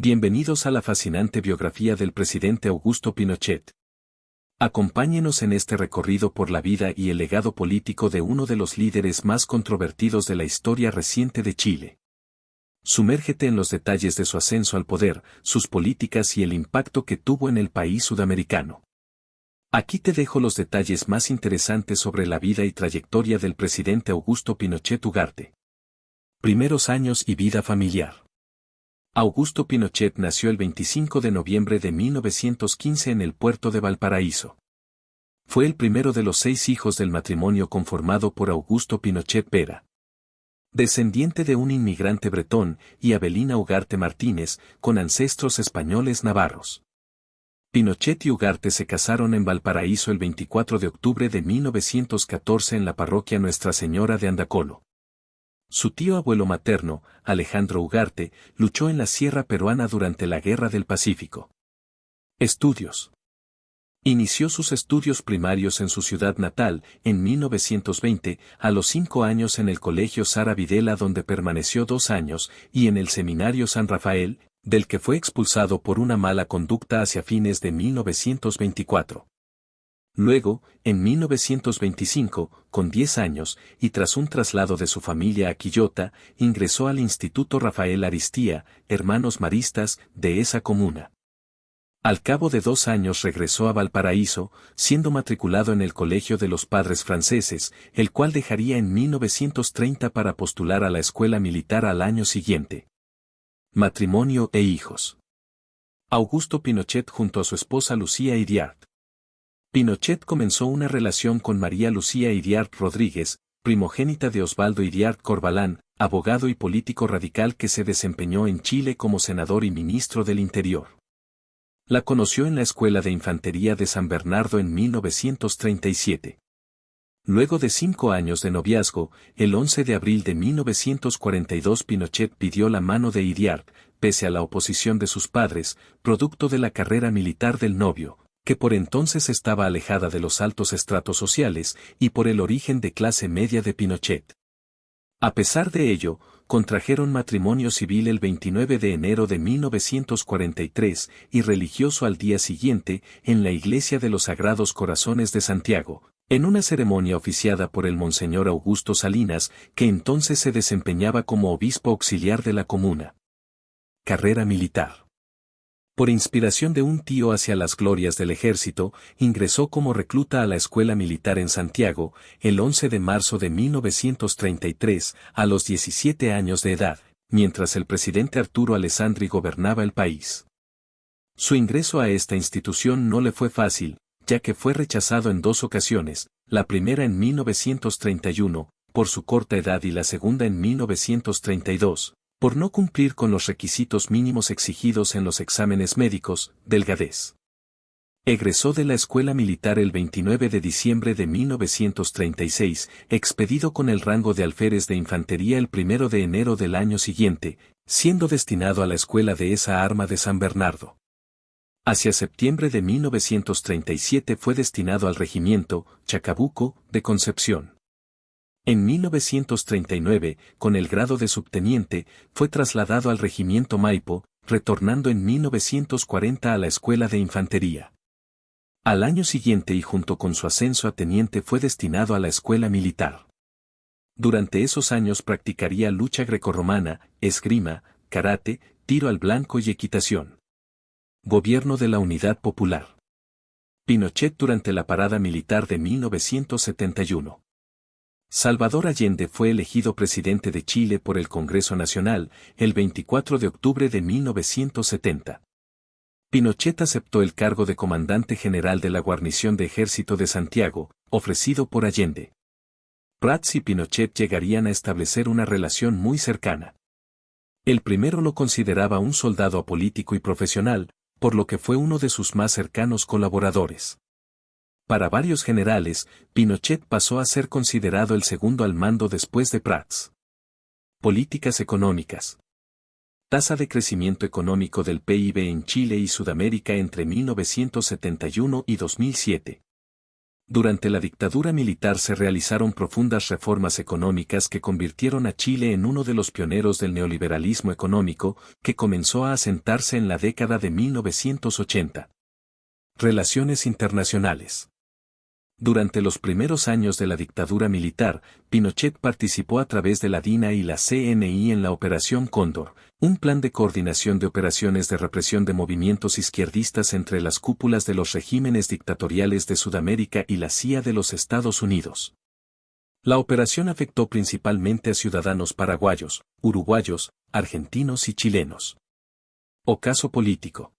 Bienvenidos a la fascinante biografía del presidente Augusto Pinochet. Acompáñenos en este recorrido por la vida y el legado político de uno de los líderes más controvertidos de la historia reciente de Chile. Sumérgete en los detalles de su ascenso al poder, sus políticas y el impacto que tuvo en el país sudamericano. Aquí te dejo los detalles más interesantes sobre la vida y trayectoria del presidente Augusto Pinochet Ugarte. Primeros años y vida familiar. Augusto Pinochet nació el 25 de noviembre de 1915 en el puerto de Valparaíso. Fue el primero de los 6 hijos del matrimonio conformado por Augusto Pinochet Vera, descendiente de un inmigrante bretón, y Avelina Ugarte Martínez, con ancestros españoles navarros. Pinochet y Ugarte se casaron en Valparaíso el 24 de octubre de 1914 en la parroquia Nuestra Señora de Andacolo. Su tío abuelo materno, Alejandro Ugarte, luchó en la sierra peruana durante la Guerra del Pacífico. Estudios. Inició sus estudios primarios en su ciudad natal, en 1920, a los 5 años en el Colegio Sara Videla donde permaneció 2 años, y en el Seminario San Rafael, del que fue expulsado por una mala conducta hacia fines de 1924. Luego, en 1925, con 10 años, y tras un traslado de su familia a Quillota, ingresó al Instituto Rafael Aristía, Hermanos Maristas, de esa comuna. Al cabo de 2 años regresó a Valparaíso, siendo matriculado en el Colegio de los Padres Franceses, el cual dejaría en 1930 para postular a la escuela militar al año siguiente. Matrimonio e hijos. Augusto Pinochet junto a su esposa Lucía Iriart. Pinochet comenzó una relación con María Lucía Iriart Rodríguez, primogénita de Osvaldo Iriart Corbalán, abogado y político radical que se desempeñó en Chile como senador y ministro del Interior. La conoció en la Escuela de Infantería de San Bernardo en 1937. Luego de 5 años de noviazgo, el 11 de abril de 1942 Pinochet pidió la mano de Iriart, pese a la oposición de sus padres, producto de la carrera militar del novio, que por entonces estaba alejada de los altos estratos sociales y por el origen de clase media de Pinochet. A pesar de ello, contrajeron matrimonio civil el 29 de enero de 1943 y religioso al día siguiente en la Iglesia de los Sagrados Corazones de Santiago, en una ceremonia oficiada por el Monseñor Augusto Salinas, que entonces se desempeñaba como obispo auxiliar de la comuna. Carrera militar. Por inspiración de un tío hacia las glorias del ejército, ingresó como recluta a la Escuela Militar en Santiago, el 11 de marzo de 1933, a los 17 años de edad, mientras el presidente Arturo Alessandri gobernaba el país. Su ingreso a esta institución no le fue fácil, ya que fue rechazado en 2 ocasiones, la primera en 1931, por su corta edad y la segunda en 1932. Por no cumplir con los requisitos mínimos exigidos en los exámenes médicos, delgadez. Egresó de la escuela militar el 29 de diciembre de 1936, expedido con el rango de alférez de infantería el 1 de enero del año siguiente, siendo destinado a la escuela de esa arma de San Bernardo. Hacia septiembre de 1937 fue destinado al regimiento Chacabuco de Concepción. En 1939, con el grado de subteniente, fue trasladado al regimiento Maipo, retornando en 1940 a la escuela de infantería. Al año siguiente y junto con su ascenso a teniente fue destinado a la escuela militar. Durante esos años practicaría lucha grecorromana, esgrima, karate, tiro al blanco y equitación. Gobierno de la Unidad Popular. Pinochet durante la parada militar de 1971. Salvador Allende fue elegido presidente de Chile por el Congreso Nacional, el 24 de octubre de 1970. Pinochet aceptó el cargo de comandante general de la guarnición de ejército de Santiago, ofrecido por Allende. Prats y Pinochet llegarían a establecer una relación muy cercana. El primero lo consideraba un soldado apolítico y profesional, por lo que fue uno de sus más cercanos colaboradores. Para varios generales, Pinochet pasó a ser considerado el segundo al mando después de Prats. Políticas económicas. Tasa de crecimiento económico del PIB en Chile y Sudamérica entre 1971 y 2007. Durante la dictadura militar se realizaron profundas reformas económicas que convirtieron a Chile en uno de los pioneros del neoliberalismo económico, que comenzó a asentarse en la década de 1980. Relaciones internacionales. Durante los primeros años de la dictadura militar, Pinochet participó a través de la DINA y la CNI en la Operación Cóndor, un plan de coordinación de operaciones de represión de movimientos izquierdistas entre las cúpulas de los regímenes dictatoriales de Sudamérica y la CIA de los Estados Unidos. La operación afectó principalmente a ciudadanos paraguayos, uruguayos, argentinos y chilenos. Ocaso político.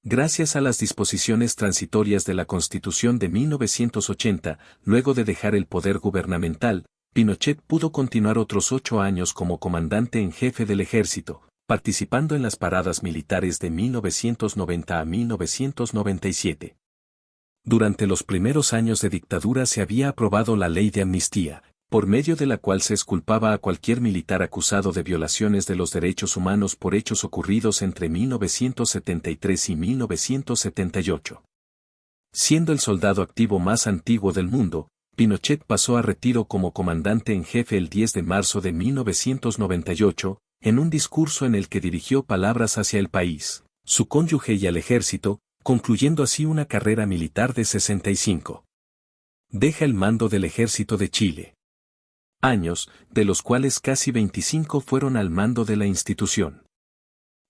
Gracias a las disposiciones transitorias de la Constitución de 1980, luego de dejar el poder gubernamental, Pinochet pudo continuar otros 8 años como comandante en jefe del ejército, participando en las paradas militares de 1990 a 1997. Durante los primeros años de dictadura se había aprobado la ley de amnistía, por medio de la cual se exculpaba a cualquier militar acusado de violaciones de los derechos humanos por hechos ocurridos entre 1973 y 1978. Siendo el soldado activo más antiguo del mundo, Pinochet pasó a retiro como comandante en jefe el 10 de marzo de 1998, en un discurso en el que dirigió palabras hacia el país, su cónyuge y al ejército, concluyendo así una carrera militar de 65. Deja el mando del ejército de Chile. Años, de los cuales casi 25 fueron al mando de la institución.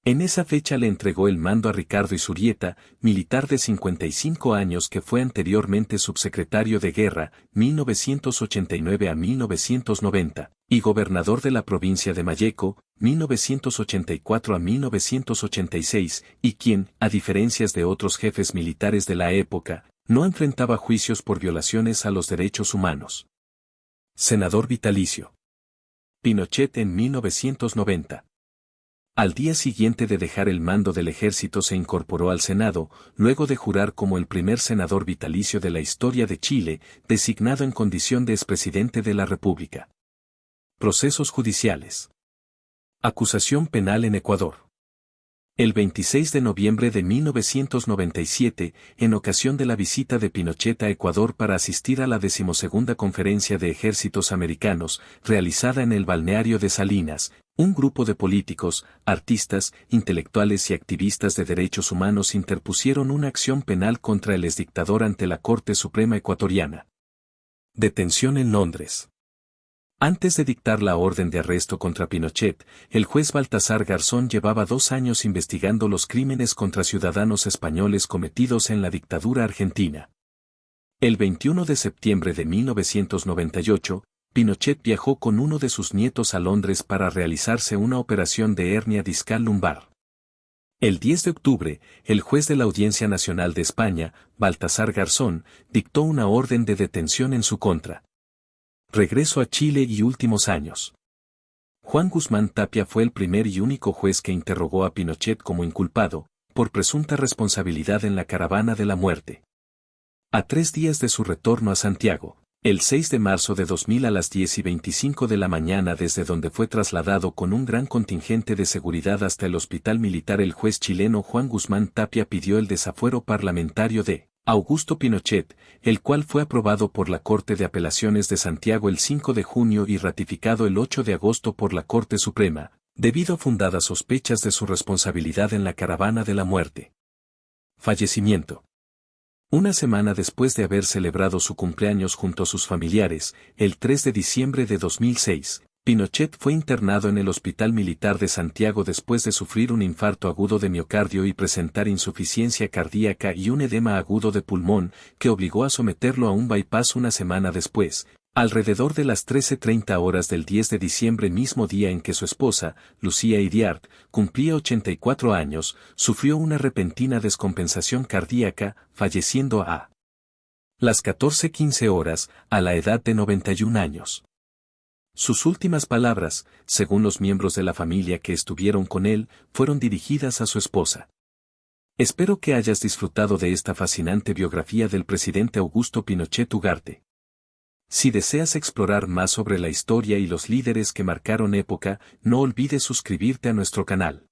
En esa fecha le entregó el mando a Ricardo Isurieta, militar de 55 años que fue anteriormente subsecretario de Guerra, 1989 a 1990, y gobernador de la provincia de Malleco, 1984 a 1986, y quien, a diferencias de otros jefes militares de la época, no enfrentaba juicios por violaciones a los derechos humanos. Senador vitalicio. Pinochet en 1990. Al día siguiente de dejar el mando del ejército se incorporó al Senado, luego de jurar como el primer senador vitalicio de la historia de Chile, designado en condición de expresidente de la República. Procesos judiciales. Acusación penal en Ecuador. El 26 de noviembre de 1997, en ocasión de la visita de Pinochet a Ecuador para asistir a la 12ª Conferencia de Ejércitos Americanos, realizada en el balneario de Salinas, un grupo de políticos, artistas, intelectuales y activistas de derechos humanos interpusieron una acción penal contra el exdictador ante la Corte Suprema Ecuatoriana. Detención en Londres. Antes de dictar la orden de arresto contra Pinochet, el juez Baltasar Garzón llevaba 2 años investigando los crímenes contra ciudadanos españoles cometidos en la dictadura argentina. El 21 de septiembre de 1998, Pinochet viajó con uno de sus nietos a Londres para realizarse una operación de hernia discal lumbar. El 10 de octubre, el juez de la Audiencia Nacional de España, Baltasar Garzón, dictó una orden de detención en su contra. Regreso a Chile y últimos años. Juan Guzmán Tapia fue el primer y único juez que interrogó a Pinochet como inculpado, por presunta responsabilidad en la caravana de la muerte. A 3 días de su retorno a Santiago, el 6 de marzo de 2000 a las 10:25 de la mañana, desde donde fue trasladado con un gran contingente de seguridad hasta el hospital militar, el juez chileno Juan Guzmán Tapia pidió el desafuero parlamentario de Augusto Pinochet, el cual fue aprobado por la Corte de Apelaciones de Santiago el 5 de junio y ratificado el 8 de agosto por la Corte Suprema, debido a fundadas sospechas de su responsabilidad en la caravana de la muerte. Fallecimiento. Una semana después de haber celebrado su cumpleaños junto a sus familiares, el 3 de diciembre de 2006, Pinochet fue internado en el Hospital Militar de Santiago después de sufrir un infarto agudo de miocardio y presentar insuficiencia cardíaca y un edema agudo de pulmón, que obligó a someterlo a un bypass una semana después, alrededor de las 13:30 horas del 10 de diciembre, mismo día en que su esposa, Lucía Iriart, cumplía 84 años, sufrió una repentina descompensación cardíaca, falleciendo a las 14:15 horas, a la edad de 91 años. Sus últimas palabras, según los miembros de la familia que estuvieron con él, fueron dirigidas a su esposa. Espero que hayas disfrutado de esta fascinante biografía del presidente Augusto Pinochet Ugarte. Si deseas explorar más sobre la historia y los líderes que marcaron época, no olvides suscribirte a nuestro canal.